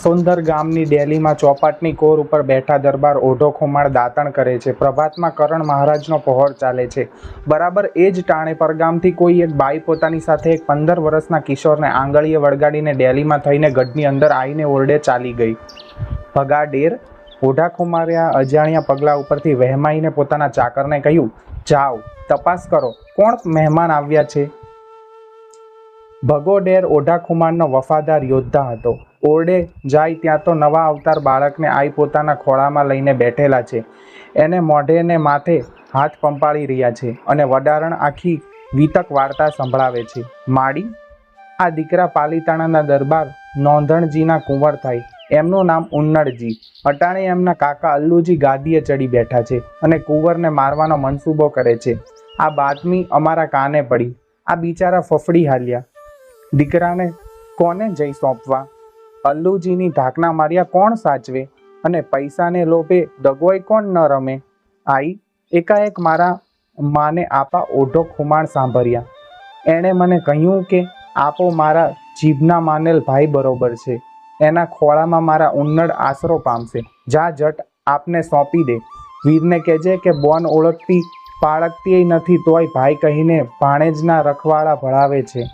સુંદર ગામની ડેલીમાં ચોપાટની કોર ઉપર બેઠા દરબાર ઓઢો ખુમાણ દાતણ કરે છે. પ્રભાતમાં કરણ મહારાજનો પહોર ચાલે છે. બરાબર એ જ ટાણે પરગામથી કોઈ એક બાઈ પોતાની સાથે એક 15 વર્ષના કિશોરને આંગળીએ વળગાડીને ડેલીમાં થઈને ગઢની અંદર આવીને ઓરડે ચાલી ગઈ. ભગા ડેર ઓઢા ખુમારે આ અજાણ્યા પગલા ઉપરથી વહેમાઈને પોતાના ચાકરને કહ્યું, જાઓ તપાસ કરો કોણ મહેમાન આવ્યા છે. ભગો ડેર ઓઢા ખુમારનો વફાદાર યોદ્ધા હતો. ઓરડે જાય ત્યાં તો નવા અવતાર બાળકને આઈ પોતાના ખોળામાં લઈને બેઠેલા છે. એને મોઢે ને માથે હાથ પંપાળી રહ્યા છે અને વડારણ આખી વિતક વાર્તા સંભળાવે છે. માડી, આ દીકરા પાલીતાણાના દરબાર નોંધણજીના કુંવર થાય. એમનું નામ ઉન્નડજી. અટાણે એમના કાકા અલ્લુજી ગાદીએ ચડી બેઠા છે અને કુંવરને મારવાનો મનસૂબો કરે છે. આ બાતમી અમારા કાને પડી. આ બિચારા ફફડી હાલ્યા. દીકરાને કોને જઈ સોંપવા? અલ્લુજીની ઢાકના માર્યા કોણ સાચવે? અને પૈસાને લોભે દગોય કોણ ન રમે? આઈ એકાએક મારા માને આપા ઓઢો ખુમાણ સાંભળ્યા. એણે મને કહ્યું કે આપો મારા જીભના માનેલ ભાઈ બરોબર છે. એના ખોળામાં મારા ઉન્નડ આશરો પામશે. જા જટ આપને સોંપી દે. વીરને કહેજે કે બોન ઓળખતી પાળકતી નથી તોય ભાઈ કહીને ભાણેજના રખવાળા ભળાવે છે.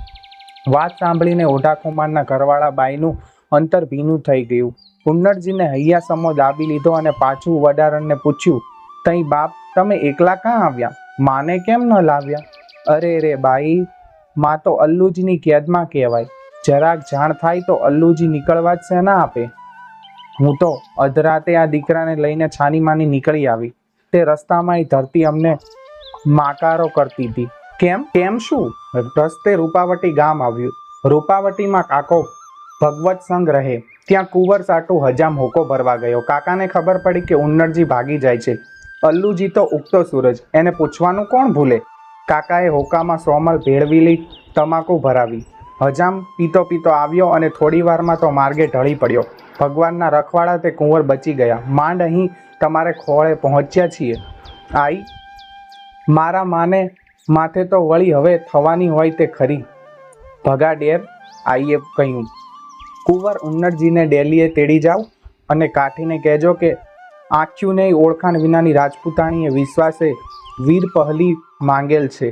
વાત સાંભળીને ઓઢા ખુમારના ઘરવાળા બાઈનું અંતર ભીનું થઈ ગયું. ઉન્નડજીને હૈયા સમો દાબી લીધો અને પાછું વડારણને પૂછ્યું, તઈ બાપ તમે એકલા કાં આવ્યા? માને કેમ ન લાવ્યા? અરે રે બાઈ, માં તો અલ્લુજીની કેદમાં કહેવાય. જરાક જાણ થાય તો અલ્લુજી નીકળવા જ શેના આપે. હું તો અધરાતે આ દીકરાને લઈને છાની માની નીકળી આવી. તે રસ્તામાં ધરતી અમને માકારો કરતી હતી. કેમ શું? રસ્તે રૂપાવટી ગામ આવ્યું. રૂપાવટીમાં કાકો ભગવત સંઘ રહે. ત્યાં કુંવર સાટુ હજામ હોકો ભરવા ગયો. કાકાને ખબર પડી કે ઉન્નડજી ભાગી જાય છે. અલ્લુજી તો ઉગતો સૂરજ, એને પૂછવાનું કોણ ભૂલે. કાકાએ હોકામાં સોમલ ભેળવીલી તમાકુ ભરાવી. હજામ પીતો પીતો આવ્યો અને થોડી વારમાં તો માર્ગે ઢળી પડ્યો. ભગવાનના રખવાડા તે કુંવર બચી ગયા. માંડ અહીં તમારે ખોળે પહોંચ્યા છીએ. આઈ મારા માને માથે તો વળી હવે થવાની હોય તે ખરી. ભગા ડેર આઈએ કહ્યું, કુંવર ઉન્નડજીને ડેલીએ તેડી જાઓ અને કાઠીને કહેજો કે આંખ્યું નહીં ઓળખાણ વિનાની રાજપૂતાણીએ વિશ્વાસે વીર પહલી માંગેલ છે.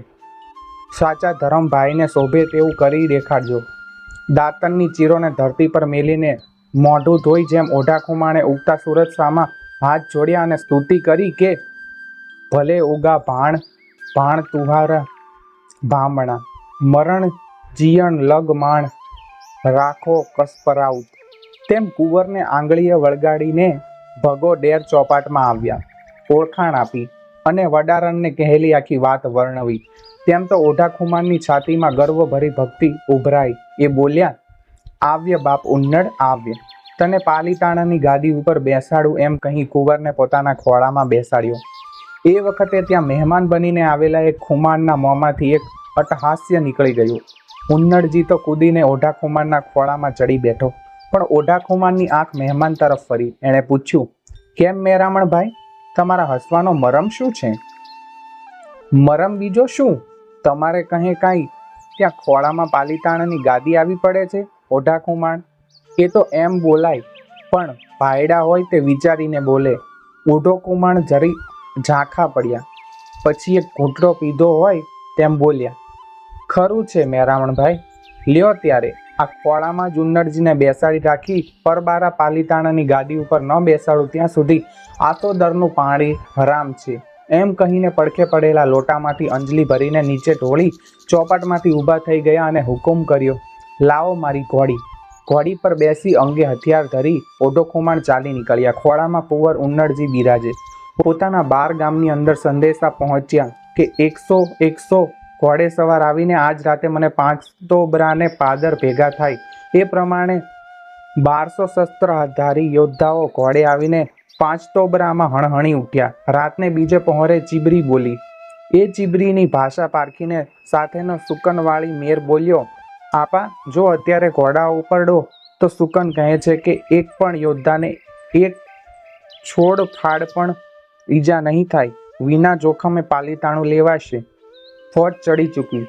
સાચા ધરમભાઈને શોભે તેવું કરી દેખાડજો. દાંતણની ચીરોને ધરતી પર મેલીને મોઢું ધોઈ જેમ ઓઢા ખુમાણે ઉગતા સૂરજ સામા હાથ જોડ્યા અને સ્તુતિ કરી કે ભલે ઉગા ભાણ ભાણ તુહારા ભામણા મરણ જીયણ લગ માણ રાખો કસપરાઉત. તેમ કુંવરને આંગળીએ વળગાડીને ભગો ડેર ચોપાટમાં આવ્યા. ઓળખાણ આપી અને વડારણને કહેલી આખી વાત વર્ણવી. તેમ તો ઓઢા ખુમાનની છાતીમાં ગર્વભરી ભક્તિ ઉભરાઈ. એ બોલ્યા, આવ્ય બાપ ઉન્નડ આવ્ય. તને પાલીતાણાની ગાદી ઉપર બેસાડું એમ કહી કુંવરને પોતાના ખોળામાં બેસાડ્યો. એ વખતે ત્યાં મહેમાન બનીને આવેલા એક ખુમાનના મોંમાંથી એક અટહાસ્ય નીકળી ગયું. ઉન્નડજી તો કૂદીને ઓઢા ખુમાનના ખોળામાં ચડી બેઠો. પણ ઓઢા ખુમાનની આંખ મહેમાન તરફ ફરી. એણે પૂછ્યું, કેમ મેરામણ ભાઈ, તમારા હસવાનો મરમ શું છે? મરમ બીજો શું? તમારે કહે કાંઈ ત્યાં ખોળામાં પાલીતાણાની ગાદી આવી પડે છે? ઓઢા ખુમાણ, એ તો એમ બોલાય, પણ ભાયડા હોય તે વિચારીને બોલે. ઓઢો ખુમાણ જરી ઝાંખા પડ્યા. પછી એક ઘૂંટડો પીધો હોય તેમ બોલ્યા, ખરું છે મેરામણભાઈ, લ્યો ત્યારે આ ખોળામાં જ ઉન્નડજીને બેસાડી રાખી પરબારા પાલીતાણાની ગાદી ઉપર ન બેસાડું ત્યાં સુધી આતોદરનું પાણી હરામ છે. એમ કહીને પડખે પડેલા લોટામાંથી અંજલી ભરીને નીચે ઢોળી ચોપાટમાંથી ઊભા થઈ ગયા અને હુકુમ કર્યો, લાવો મારી ઘોડી. ઘોડી પર બેસી અંગે હથિયાર ધરી ઓઢો ખુમાણ ચાલી નીકળ્યા. ખોળામાં કુંવર ઉન્નડજી બિરાજે. પોતાના 12 ગામની અંદર સંદેશા પહોંચ્યા કે 100 ઘોડે સવાર આવીને આજ રાતે મને 5 તોબરાને પાદર ભેગા થાય. એ પ્રમાણે 1200 શસ્ત્રધારી યોદ્ધાઓ ઘોડે આવીને 5 તોબરામાં હણહણી ઉઠ્યા. રાતને બીજે પહોરે ચીબરી બોલી. એ ચીબરીની ભાષા પારખીને સાથેનો સુકનવાળી મેર બોલ્યો, આપા જો અત્યારે ઘોડા ઉપરડો તો સુકન કહે છે કે એક પણ યોદ્ધાને એક છોડ ફાડ પણ ઈજા નહીં થાય. વિના જોખમે પાલીતાણું લેવાશે. ફોજ ચડી ચૂકી.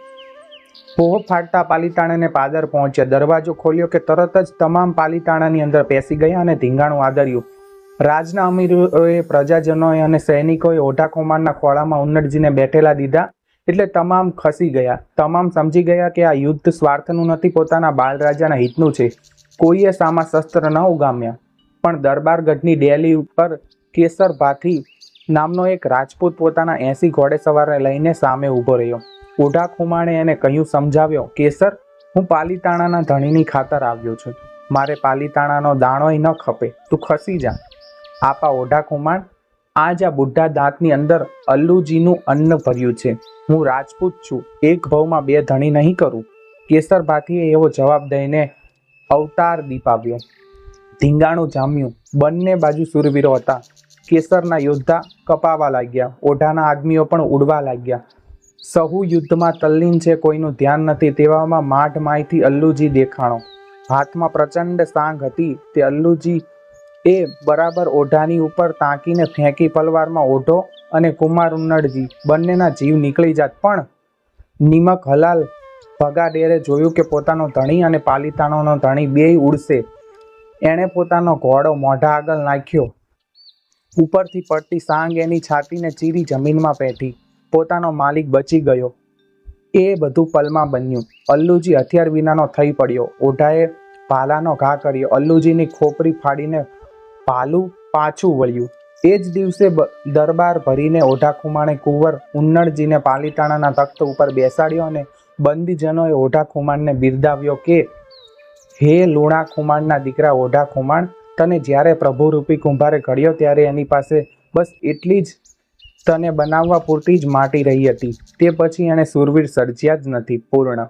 પોહ ફાટતા પાલીતાણાને પાદર પહોંચ્યા. દરવાજો ખોલ્યો કે તરત જ તમામ પાલીતાણાની અંદર પેસી ગયા અને ધીંગાણું આદર્યું. રાજના અમીરોએ, પ્રજાજનોએ અને સૈનિકોએ ઓઢા ખુમાણના ખોળામાં ઉન્નતજીને બેઠેલા દીધા એટલે તમામ ખસી ગયા. તમામ સમજી ગયા કે આ યુદ્ધ સ્વાર્થનું નથી, પોતાના બાળરાજાના હિતનું છે. કોઈએ સામા શસ્ત્ર ન ઉગામ્યા. પણ દરબારગઢની ડેલી ઉપર કેસર ભાથી નામનો એક રાજપૂત પોતાના 80 ઘોડેસવારને લઈને સામે ઊભો રહ્યો. ઓઢા ખુમાણે એને કહ્યું, સમજાવ્યો, કેસર, હું પાલીતાણાના ધણીની ખાતર આવ્યો છું. મારે પાલીતાણાનો દાણોય ન ખપે, તું ખસી જા. આપા ઓઢા ખુમાણ, આજ આ બુઢા દાંતની અંદર અલ્લુજીનું અન્ન ભર્યું છે. હું રાજપૂત છું, એક ભવમાં 2 ધણી નહીં કરું. કેસર ભાથીએ એવો જવાબ દઈને અવતાર દીપાવ્યો. ધીંગાણું જામ્યું. બંને બાજુ સુરવીરો હતા. કેસરના યોદ્ધા કપાવા લાગ્યા, ઓઢાના આદમીઓ પણ ઉડવા લાગ્યા. સહુ યુદ્ધમાં તલ્લીન છે, કોઈનું ધ્યાન નથી. તેવામાં માઢ માયથી અલ્લુજી દેખાણો. હાથમાં પ્રચંડ સાંગ હતી. તે અલ્લુજી એ બરાબર ઓઢાની ઉપર તાંકીને ફેંકી. પલવારમાં ઓઢો અને કુમાર ઉન્નડજી બંનેના જીવ નીકળી જાત. પણ નિમક હલાલ ભગાડેરે જોયું કે પોતાનો ધણી અને પાલીતાણાનો ધણી બેય ઉડશે. એણે પોતાનો ઘોડો મોઢા આગળ નાખ્યો. ઉપરથી પડતી સાંગ એની છાતીને ચીરી જમીનમાં પેઠી. પોતાનો માલિક બચી ગયો. એ બધું પલમાં બન્યું. અલ્લુજી હથિયાર વિનાનો થઈ પડ્યો. ઓઢાએ ભાલાનો ઘા કર્યો. અલ્લુજીની ખોપરી ફાડીને ભાલું પાછું વળ્યું. એ જ દિવસે દરબાર ભરીને ઓઢા ખુમાણે કુંવર ઉન્નડજીને પાલીતાણાના તખ્ત ઉપર બેસાડ્યો અને બંદીજનોએ ઓઢા ખુમાણને બિરદાવ્યો કે, હે લુણા ખુમાણના દીકરા ઓઢા ખુમાણ, તને જ્યારે પ્રભુરૂપી કુંભારે ઘડ્યો ત્યારે એની પાસે બસ એટલી જ તને બનાવવા પૂરતી જ માટી રહી હતી. તે પછી એણે સુરવીર સર્જ્યા જ નથી. પૂર્ણ.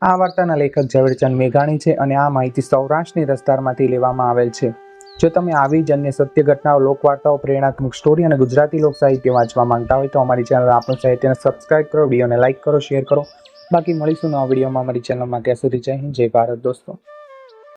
આ વાર્તાના લેખક ઝવેરચંદ મેઘાણી છે અને આ માહિતી સૌરાષ્ટ્રની રસધારમાંથી લેવામાં આવેલ છે. જો તમે આવી જ અન્ય સત્ય ઘટનાઓ, લોકવાર્તાઓ, પ્રેરણાત્મક સ્ટોરી અને ગુજરાતી લોક સાહિત્ય વાંચવા માંગતા હોય તો અમારી ચેનલ આપણું સાહિત્યને સબસ્ક્રાઇબ કરો, વિડીયોને લાઇક કરો, શેર કરો. બાકી મળીશું નવા વિડીયોમાં અમારી ચેનલમાં. ત્યાં સુધી જય હિન્દ, જય ભારત દોસ્તો.